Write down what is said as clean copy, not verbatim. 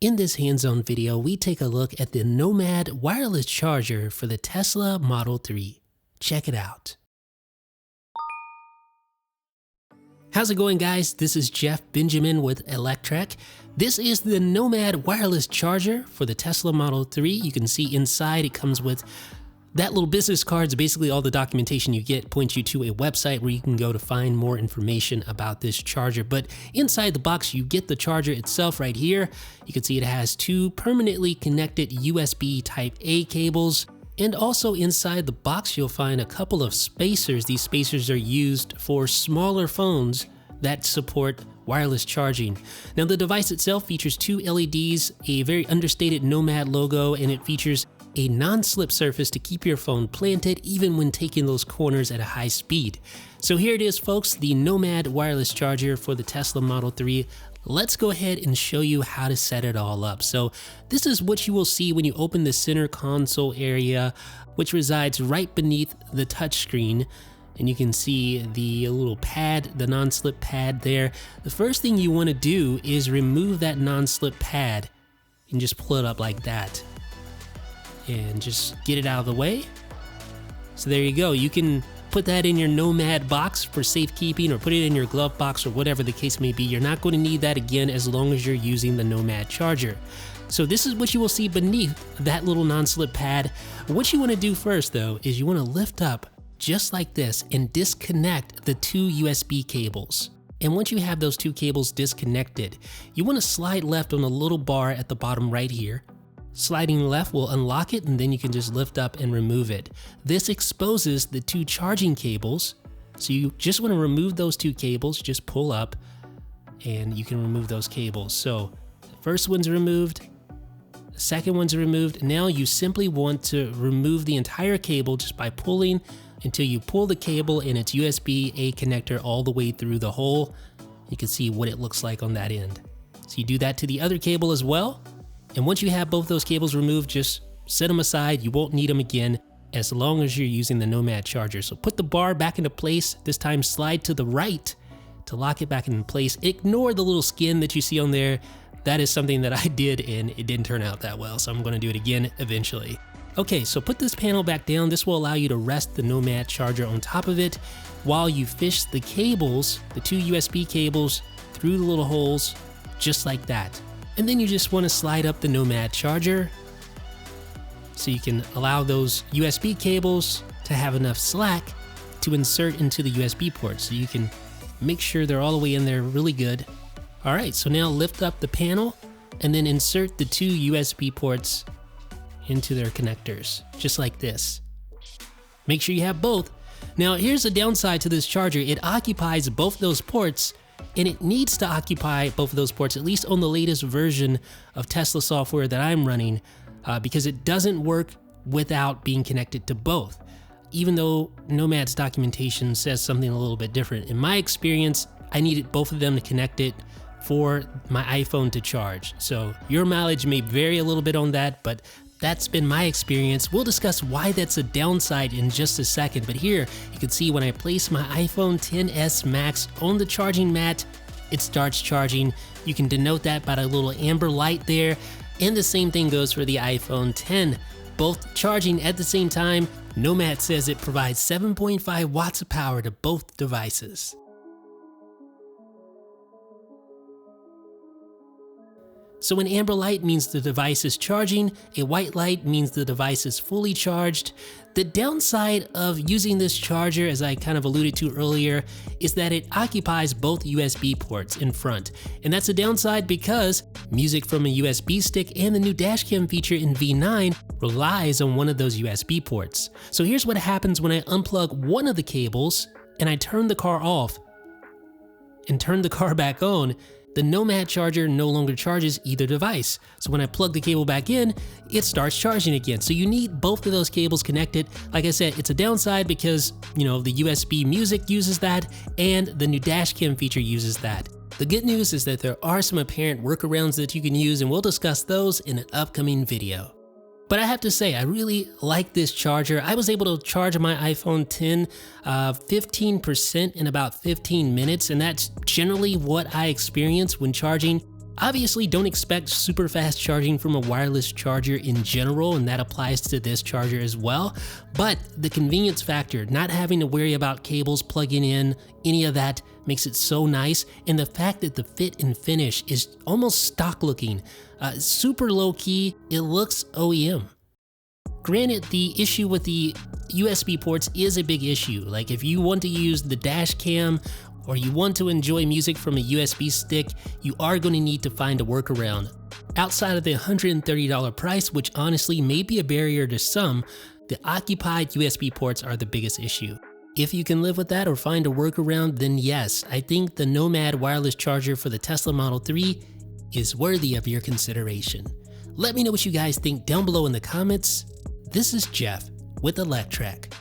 In this hands-on video, we take a look at the Nomad wireless charger for the Tesla Model 3. Check it out. How's it going, guys? This is Jeff Benjamin with Electrek. This is the Nomad wireless charger for the Tesla Model 3. You can see inside it comes with that little business card. Basically all the documentation you get points you to a website where you can go to find more information about this charger. But inside the box, you get the charger itself right here. You can see it has two permanently connected USB Type A cables. And also inside the box, you'll find a couple of spacers. These spacers are used for smaller phones that support wireless charging. Now, the device itself features two LEDs, a very understated Nomad logo, and it features a non-slip surface to keep your phone planted even when taking those corners at a high speed. So here it is, folks, the Nomad wireless charger for the Tesla Model 3. Let's go ahead and show you how to set it all up. So this is what you will see when you open the center console area, which resides right beneath the touchscreen. And you can see the little pad, the non-slip pad there. The first thing you want to do is remove that non-slip pad and just pull it up like that. And just get it out of the way. So there you go. You can put that in your Nomad box for safekeeping, or put it in your glove box, or whatever the case may be. You're not going to need that again as long as you're using the Nomad charger. So this is what you will see beneath that little non-slip pad. What you want to do first, though, is you want to lift up just like this and disconnect the two USB cables. And once you have those two cables disconnected, you want to slide left on the little bar at the bottom right here. Sliding left will unlock it, and then you can just lift up and remove it. This exposes the two charging cables. So you just want to remove those two cables, just pull up and you can remove those cables. So the first one's removed, the second one's removed. Now you simply want to remove the entire cable just by pulling until you pull the cable and its USB-A connector all the way through the hole. You can see what it looks like on that end. So you do that to the other cable as well. And once you have both those cables removed, just set them aside. You won't need them again as long as you're using the Nomad charger. So put the bar back into place. This time slide to the right to lock it back in place. Ignore the little skin that you see on there. That is something that I did and it didn't turn out that well, so I'm going to do it again eventually. Okay, so put this panel back down. This will allow you to rest the Nomad charger on top of it while you fish the cables, the two USB cables, through the little holes, just like that. And then you just want to slide up the Nomad charger so you can allow those USB cables to have enough slack to insert into the USB port. So you can make sure they're all the way in there really good. All right, so now lift up the panel and then insert the two USB ports into their connectors, just like this. Make sure you have both. Now here's the downside to this charger. It occupies both those ports, and it needs to occupy both of those ports, at least on the latest version of Tesla software that I'm running, because it doesn't work without being connected to both. Even though Nomad's documentation says something a little bit different. In my experience, I needed both of them to connect it for my iPhone to charge. So your mileage may vary a little bit on that, but that's been my experience. We'll discuss why that's a downside in just a second, but here you can see when I place my iPhone XS Max on the charging mat, it starts charging. You can denote that by the little amber light there, and the same thing goes for the iPhone X. Both charging at the same time. Nomad says it provides 7.5 watts of power to both devices. So an amber light means the device is charging, a white light means the device is fully charged. The downside of using this charger, as I kind of alluded to earlier, is that it occupies both USB ports in front. And that's a downside because music from a USB stick and the new dashcam feature in V9 relies on one of those USB ports. So here's what happens when I unplug one of the cables and I turn the car off and turn the car back on. The Nomad charger no longer charges either device. So when I plug the cable back in, it starts charging again. So you need both of those cables connected. Like I said, it's a downside because, the USB music uses that and the new dashcam feature uses that. The good news is that there are some apparent workarounds that you can use, and we'll discuss those in an upcoming video. But I have to say, I really like this charger. I was able to charge my iPhone X 15% in about 15 minutes, and that's generally what I experience when charging. Obviously, don't expect super fast charging from a wireless charger in general, and that applies to this charger as well. But the convenience factor, not having to worry about cables plugging in, any of that, makes it so nice. And the fact that the fit and finish is almost stock looking, super low key, it looks OEM. Granted, the issue with the USB ports is a big issue. Like if you want to use the dash cam or you want to enjoy music from a USB stick, you are going to need to find a workaround. Outside of the $130 price, which honestly may be a barrier to some, the occupied USB ports are the biggest issue. If you can live with that or find a workaround, then yes, I think the Nomad wireless charger for the Tesla Model 3 is worthy of your consideration. Let me know what you guys think down below in the comments. This is Jeff with Electrek.